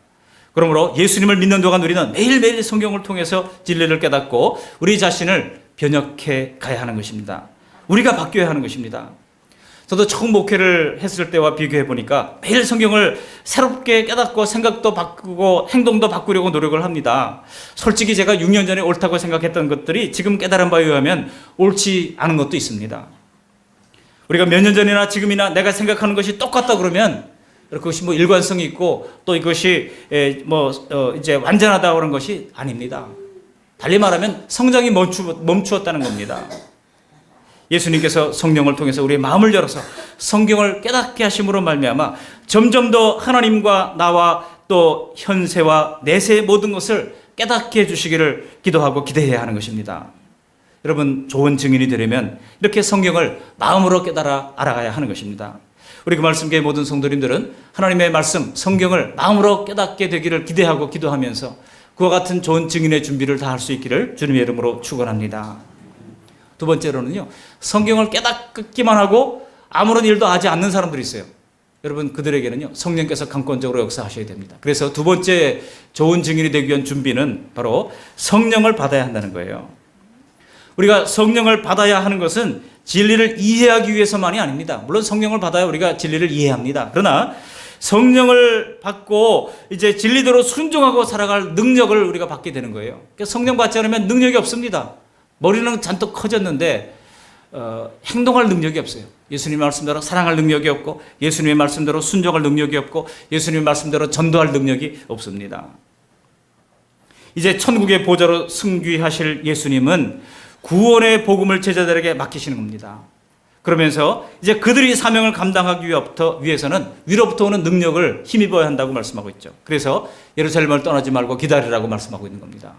그러므로 예수님을 믿는 동안 우리는 매일매일 성경을 통해서 진리를 깨닫고 우리 자신을 변혁해 가야 하는 것입니다. 우리가 바뀌어야 하는 것입니다. 저도 처음 목회를 했을 때와 비교해 보니까 매일 성경을 새롭게 깨닫고 생각도 바꾸고 행동도 바꾸려고 노력을 합니다. 솔직히 제가 6년 전에 옳다고 생각했던 것들이 지금 깨달은 바에 의하면 옳지 않은 것도 있습니다. 우리가 몇 년 전이나 지금이나 내가 생각하는 것이 똑같다 그러면 그것이 뭐 일관성이 있고 또 이것이 이제 완전하다고 하는 것이 아닙니다. 달리 말하면 성장이 멈추었다는 겁니다. 예수님께서 성령을 통해서 우리의 마음을 열어서 성경을 깨닫게 하심으로 말미암아 점점 더 하나님과 나와 또 현세와 내세의 모든 것을 깨닫게 해주시기를 기도하고 기대해야 하는 것입니다. 여러분, 좋은 증인이 되려면 이렇게 성경을 마음으로 깨달아 알아가야 하는 것입니다. 우리 그 말씀교회 모든 성도님들은 하나님의 말씀, 성경을 마음으로 깨닫게 되기를 기대하고 기도하면서 그와 같은 좋은 증인의 준비를 다 할 수 있기를 주님의 이름으로 축원합니다. 두 번째로는요, 성경을 깨닫기만 하고 아무런 일도 하지 않는 사람들이 있어요. 여러분, 그들에게는요, 성령께서 강권적으로 역사하셔야 됩니다. 그래서 두 번째 좋은 증인이 되기 위한 준비는 바로 성령을 받아야 한다는 거예요. 우리가 성령을 받아야 하는 것은 진리를 이해하기 위해서만이 아닙니다. 물론 성령을 받아야 우리가 진리를 이해합니다. 그러나 성령을 받고 이제 진리대로 순종하고 살아갈 능력을 우리가 받게 되는 거예요. 그러니까 성령 받지 않으면 능력이 없습니다. 머리는 잔뜩 커졌는데 행동할 능력이 없어요. 예수님의 말씀대로 사랑할 능력이 없고 예수님의 말씀대로 순종할 능력이 없고 예수님의 말씀대로 전도할 능력이 없습니다. 이제 천국의 보좌로 승귀하실 예수님은 구원의 복음을 제자들에게 맡기시는 겁니다. 그러면서 이제 그들이 사명을 감당하기 위해서는 위로부터 오는 능력을 힘입어야 한다고 말씀하고 있죠. 그래서 예루살렘을 떠나지 말고 기다리라고 말씀하고 있는 겁니다.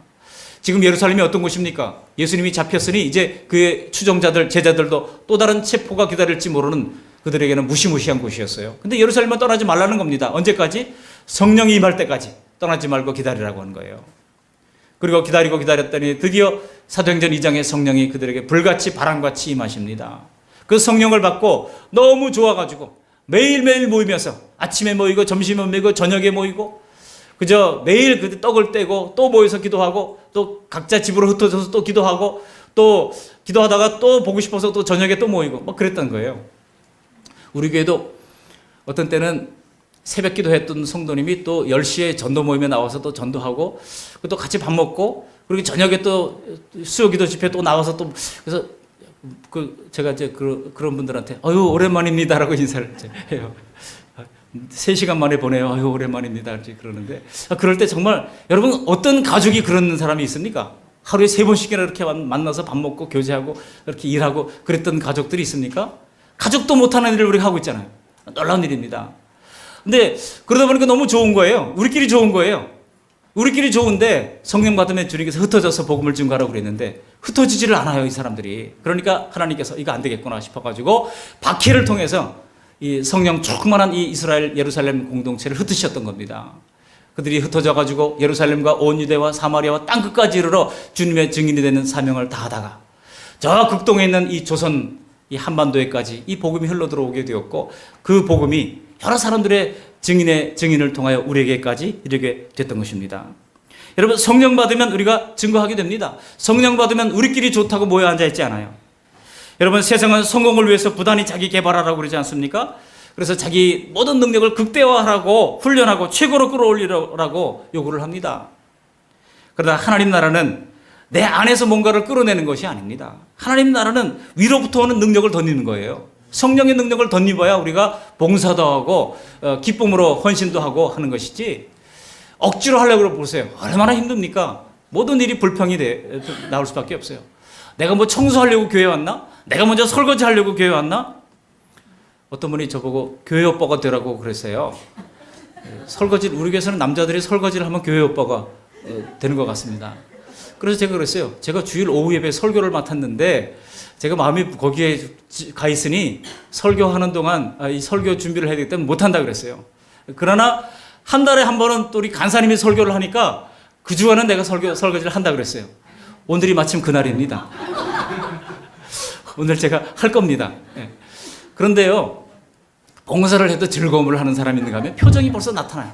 지금 예루살렘이 어떤 곳입니까? 예수님이 잡혔으니 이제 그의 추종자들, 제자들도 또 다른 체포가 기다릴지 모르는 그들에게는 무시무시한 곳이었어요. 근데 예루살렘을 떠나지 말라는 겁니다. 언제까지? 성령이 임할 때까지 떠나지 말고 기다리라고 하는 거예요. 그리고 기다리고 기다렸더니 드디어 사도행전 2장의 성령이 그들에게 불같이 바람같이 임하십니다. 그 성령을 받고 너무 좋아가지고 매일매일 모이면서 아침에 모이고 점심에 모이고 저녁에 모이고 그저 매일 그 떡을 떼고 또 모여서 기도하고 또 각자 집으로 흩어져서 또 기도하고 또 기도하다가 또 보고 싶어서 또 저녁에 또 모이고 뭐 그랬던 거예요. 우리 교회도 어떤 때는 새벽 기도했던 성도님이 또 10시에 전도 모임에 나와서 또 전도하고 또 같이 밥 먹고 그리고 저녁에 또 수요 기도 집회 또 나와서 또 그래서 제가 이제 그런 분들한테 아유 오랜만입니다라고 인사를 해요. 3시간 만에 보내요. 아유 오랜만입니다. 이렇게 그러는데 그럴 때 정말 여러분 어떤 가족이 그런 사람이 있습니까? 하루에 3번씩이나 이렇게 만나서 밥 먹고 교제하고 이렇게 일하고 그랬던 가족들이 있습니까? 가족도 못하는 일을 우리가 하고 있잖아요. 놀라운 일입니다. 근데 그러다 보니까 너무 좋은 거예요. 우리끼리 좋은 거예요. 우리끼리 좋은데 성령 받으면 주님께서 흩어져서 복음을 증거하라고 그랬는데 흩어지지를 않아요, 이 사람들이. 그러니까 하나님께서 이거 안 되겠구나 싶어가지고 박해를 통해서 이 성령 충만한 이 이스라엘 예루살렘 공동체를 흩으셨던 겁니다. 그들이 흩어져가지고 예루살렘과 온 유대와 사마리아와 땅끝까지 이르러 주님의 증인이 되는 사명을 다하다가 저 극동에 있는 이 조선 이 한반도에까지 이 복음이 흘러 들어오게 되었고 그 복음이 여러 사람들의 증인을 통하여 우리에게까지 이르게 됐던 것입니다. 여러분 성령 받으면 우리가 증거하게 됩니다. 성령 받으면 우리끼리 좋다고 모여 앉아있지 않아요. 여러분 세상은 성공을 위해서 부단히 자기 개발하라고 그러지 않습니까? 그래서 자기 모든 능력을 극대화하라고 훈련하고 최고로 끌어올리라고 요구를 합니다. 그러나 하나님 나라는 내 안에서 뭔가를 끌어내는 것이 아닙니다. 하나님 나라는 위로부터 오는 능력을 덧입는 거예요. 성령의 능력을 덧입어야 우리가 봉사도 하고 기쁨으로 헌신도 하고 하는 것이지 억지로 하려고 보세요. 얼마나 힘듭니까? 모든 일이 불평이 나올 수밖에 없어요. 내가 뭐 청소하려고 교회 왔나? 내가 먼저 설거지 하려고 교회 왔나? 어떤 분이 저보고 교회 오빠가 되라고 그랬어요. 우리 교회에서는 남자들이 설거지를 하면 교회 오빠가 되는 것 같습니다. 그래서 제가 그랬어요. 제가 주일 오후 예배 설교를 맡았는데 제가 마음이 거기에 가 있으니 설교하는 동안 이 설교 준비를 해야 되기 때문에 못한다 그랬어요. 그러나 한 달에 한 번은 또 우리 간사님이 설교를 하니까 그 주간은 내가 설거지를 한다 그랬어요. 오늘이 마침 그날입니다. 오늘 제가 할 겁니다. 그런데요, 봉사를 해도 즐거움을 하는 사람이 있는가 하면 표정이 벌써 나타나요.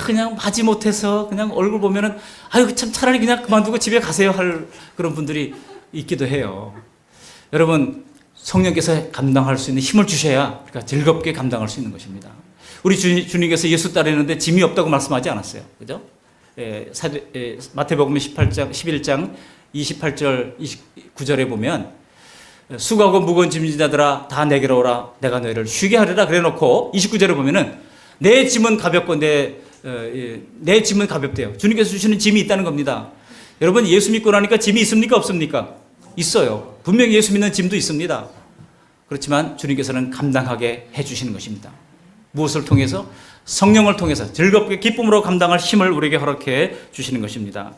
그냥 하지 못해서 그냥 얼굴 보면은 아유 참 차라리 그냥 그만두고 집에 가세요 할 그런 분들이 있기도 해요. 여러분 성령께서 감당할 수 있는 힘을 주셔야 우리가 즐겁게 감당할 수 있는 것입니다. 우리 주님께서 예수 따르는데 짐이 없다고 말씀하지 않았어요. 그죠? 마태복음 11장 28절 29절에 보면 수고하고 무거운 짐진 자들아 다 내게로 오라 내가 너희를 쉬게 하리라 그래 놓고 29절에 보면은 내 짐은 가볍고 내 짐은 가볍대요. 주님께서 주시는 짐이 있다는 겁니다. 여러분 예수 믿고 나니까 짐이 있습니까 없습니까? 있어요. 분명히 예수 믿는 짐도 있습니다. 그렇지만 주님께서는 감당하게 해주시는 것입니다. 무엇을 통해서? 성령을 통해서 즐겁게 기쁨으로 감당할 힘을 우리에게 허락해 주시는 것입니다.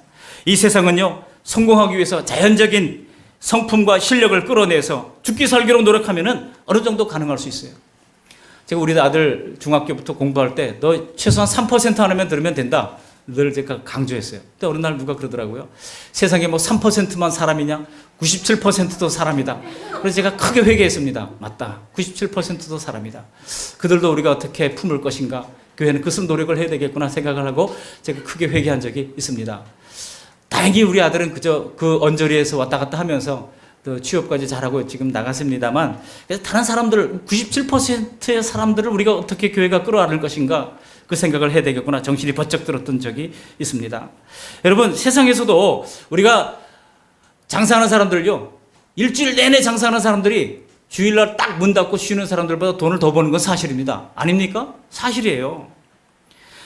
이 세상은요 성공하기 위해서 자연적인 성품과 실력을 끌어내서 죽기 살기로 노력하면은 어느 정도 가능할 수 있어요. 제가 우리 아들 중학교부터 공부할 때 너 최소한 3% 하나면 들으면 된다. 늘 제가 강조했어요. 근데 어느 날 누가 그러더라고요. 세상에 뭐 3%만 사람이냐? 97%도 사람이다. 그래서 제가 크게 회개했습니다. 맞다. 97%도 사람이다. 그들도 우리가 어떻게 품을 것인가? 교회는 그것을 노력을 해야 되겠구나 생각을 하고 제가 크게 회개한 적이 있습니다. 다행히 우리 아들은 그저 그 언저리에서 왔다 갔다 하면서 또 취업까지 잘하고 지금 나갔습니다만 그래서 다른 사람들 97%의 사람들을 우리가 어떻게 교회가 끌어안을 것인가 그 생각을 해야 되겠구나 정신이 번쩍 들었던 적이 있습니다. 여러분 세상에서도 우리가 장사하는 사람들요 일주일 내내 장사하는 사람들이 주일날 딱 문 닫고 쉬는 사람들보다 돈을 더 버는 건 사실입니다. 아닙니까? 사실이에요.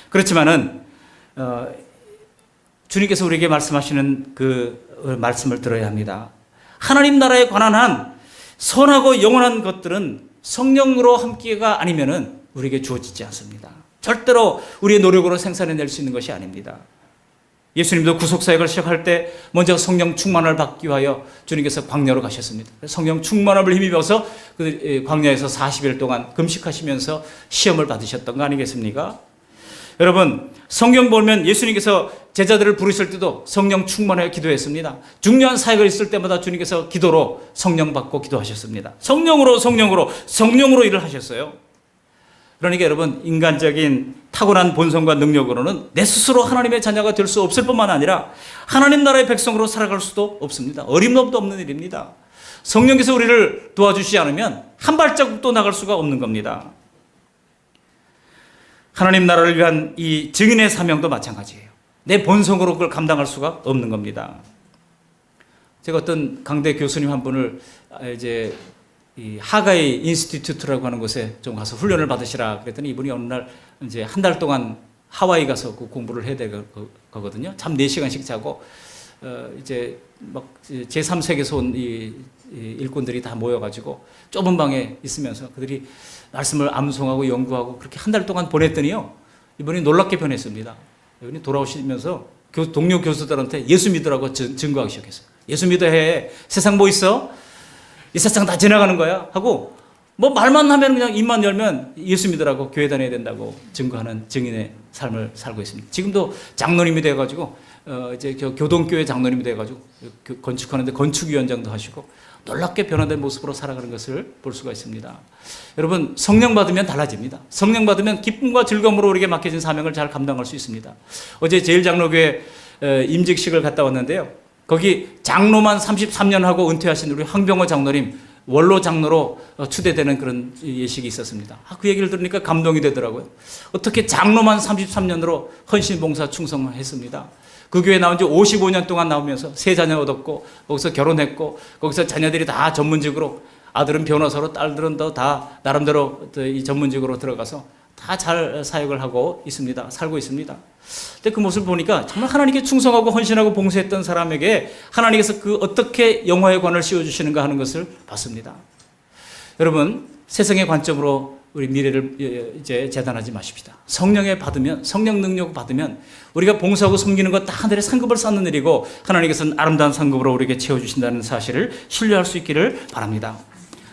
그렇지만은 주님께서 우리에게 말씀하시는 그 말씀을 들어야 합니다. 하나님 나라에 관한 한 선하고 영원한 것들은 성령으로 함께가 아니면은 우리에게 주어지지 않습니다. 절대로 우리의 노력으로 생산해낼 수 있는 것이 아닙니다. 예수님도 구속사역을 시작할 때 먼저 성령 충만을 받기 위하여 주님께서 광야로 가셨습니다. 성령 충만함을 힘입어서 그 광야에서 40일 동안 금식하시면서 시험을 받으셨던 거 아니겠습니까? 여러분 성경 보면 예수님께서 제자들을 부르실 때도 성령 충만하여 기도했습니다. 중요한 사역을 있을 때마다 주님께서 기도로 성령 받고 기도하셨습니다. 성령으로 일을 하셨어요. 그러니까 여러분 인간적인 타고난 본성과 능력으로는 내 스스로 하나님의 자녀가 될 수 없을 뿐만 아니라 하나님 나라의 백성으로 살아갈 수도 없습니다. 어림도 없는 일입니다. 성령께서 우리를 도와주시지 않으면 한 발자국도 나갈 수가 없는 겁니다. 하나님 나라를 위한 이 증인의 사명도 마찬가지예요. 내 본성으로 그걸 감당할 수가 없는 겁니다. 제가 어떤 강대 교수님 한 분을 이제 이 하가이 인스티튜트라고 하는 곳에 좀 가서 훈련을 받으시라 그랬더니 이분이 어느 날 이제 한 달 동안 하와이 가서 그 공부를 해야 되거든요. 잠 4시간씩 자고 이제 막 제3세계에서 온 이 일꾼들이 다 모여가지고 좁은 방에 있으면서 그들이 말씀을 암송하고 연구하고 그렇게 한 달 동안 보냈더니요. 이분이 놀랍게 변했습니다. 이분이 돌아오시면서 동료 교수들한테 예수 믿으라고 증거하기 시작했어요. 예수 믿어야 해. 세상 뭐 있어? 이 세상 다 지나가는 거야. 하고 뭐 말만 하면 그냥 입만 열면 예수 믿으라고 교회 다녀야 된다고 증거하는 증인의 삶을 살고 있습니다. 지금도 장로님이 돼가지고 이제 교동교회 장로님이 돼가지고 건축하는데 건축위원장도 하시고 놀랍게 변화된 모습으로 살아가는 것을 볼 수가 있습니다. 여러분 성령 받으면 달라집니다. 성령 받으면 기쁨과 즐거움으로 우리에게 맡겨진 사명을 잘 감당할 수 있습니다. 어제 제일장로교회 임직식을 갔다 왔는데요. 거기 장로만 33년 하고 은퇴하신 우리 황병호 장로님 원로 장로로 추대되는 그런 예식이 있었습니다. 그 얘기를 들으니까 감동이 되더라고요. 어떻게 장로만 33년으로 헌신봉사 충성했습니다. 그 교회 나온 지 55년 동안 나오면서 세 자녀 얻었고 거기서 결혼했고 거기서 자녀들이 다 전문직으로 아들은 변호사로 딸들은 다 나름대로 이 전문직으로 들어가서 다 잘 사역을 하고 있습니다. 살고 있습니다. 근데 그 모습을 보니까 정말 하나님께 충성하고 헌신하고 봉사했던 사람에게 하나님께서 그 어떻게 영화의 관을 씌워주시는가 하는 것을 봤습니다. 여러분 세상의 관점으로 우리 미래를 이제 재단하지 마십시다. 성령에 받으면 성령 능력 받으면 우리가 봉사하고 섬기는 것 다 하늘의 상급을 쌓는 일이고 하나님께서는 아름다운 상급으로 우리에게 채워주신다는 사실을 신뢰할 수 있기를 바랍니다.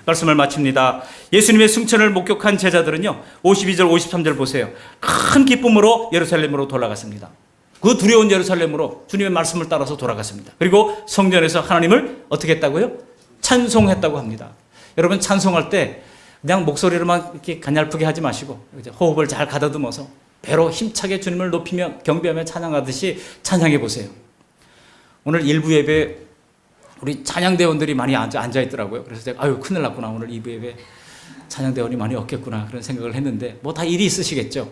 말씀을 마칩니다. 예수님의 승천을 목격한 제자들은요 52절 53절 보세요. 큰 기쁨으로 예루살렘으로 돌아갔습니다. 그 두려운 예루살렘으로 주님의 말씀을 따라서 돌아갔습니다. 그리고 성전에서 하나님을 어떻게 했다고요? 찬송했다고 합니다. 여러분 찬송할 때 그냥 목소리로만 이렇게 가냘프게 하지 마시고 호흡을 잘 가다듬어서 배로 힘차게 주님을 높이며 경배하며 찬양하듯이 찬양해 보세요. 오늘 일부 예배 우리 찬양대원들이 많이 앉아 있더라고요. 그래서 제가 아유 큰일 났구나, 오늘 2부 예배 찬양대원이 많이 없겠구나 그런 생각을 했는데 뭐 다 일이 있으시겠죠.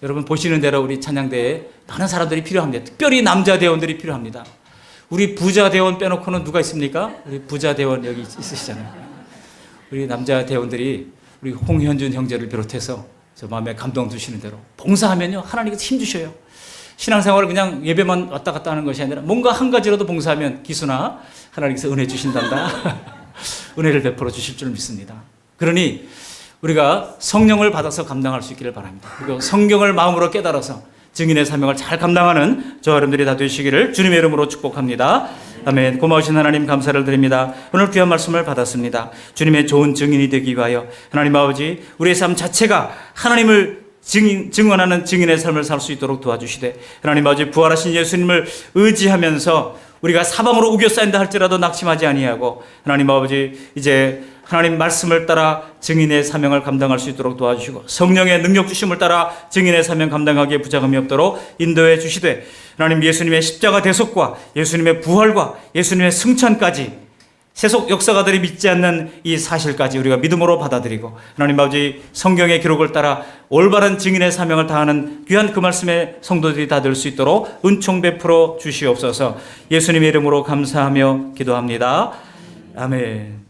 여러분 보시는 대로 우리 찬양대에 많은 사람들이 필요합니다. 특별히 남자 대원들이 필요합니다. 우리 부자 대원 빼놓고는 누가 있습니까? 우리 부자 대원 여기 있으시잖아요. 우리 남자 대원들이 우리 홍현준 형제를 비롯해서 저 마음에 감동 주시는 대로 봉사하면요 하나님께서 힘 주셔요. 신앙생활을 그냥 예배만 왔다 갔다 하는 것이 아니라 뭔가 한 가지라도 봉사하면 기수나 하나님께서 은혜 주신단다. 은혜를 베풀어 주실 줄 믿습니다. 그러니 우리가 성령을 받아서 감당할 수 있기를 바랍니다. 그리고 성경을 마음으로 깨달아서 증인의 사명을 잘 감당하는 저와 여러분들이 다 되시기를 주님의 이름으로 축복합니다. 아멘. 고마우신 하나님 감사를 드립니다. 오늘 귀한 말씀을 받았습니다. 주님의 좋은 증인이 되기 위하여 하나님 아버지 우리의 삶 자체가 하나님을 증언하는 증인의 삶을 살 수 있도록 도와주시되 하나님 아버지 부활하신 예수님을 의지하면서 우리가 사방으로 우겨싸인다 할지라도 낙심하지 아니하고 하나님 아버지 이제 하나님 말씀을 따라 증인의 사명을 감당할 수 있도록 도와주시고 성령의 능력 주심을 따라 증인의 사명 감당하기에 부족함이 없도록 인도해 주시되 하나님 예수님의 십자가 대속과 예수님의 부활과 예수님의 승천까지 세속 역사가들이 믿지 않는 이 사실까지 우리가 믿음으로 받아들이고 하나님 아버지 성경의 기록을 따라 올바른 증인의 사명을 다하는 귀한 그 말씀의 성도들이 다 될 수 있도록 은총 베풀어 주시옵소서. 예수님의 이름으로 감사하며 기도합니다. 아멘.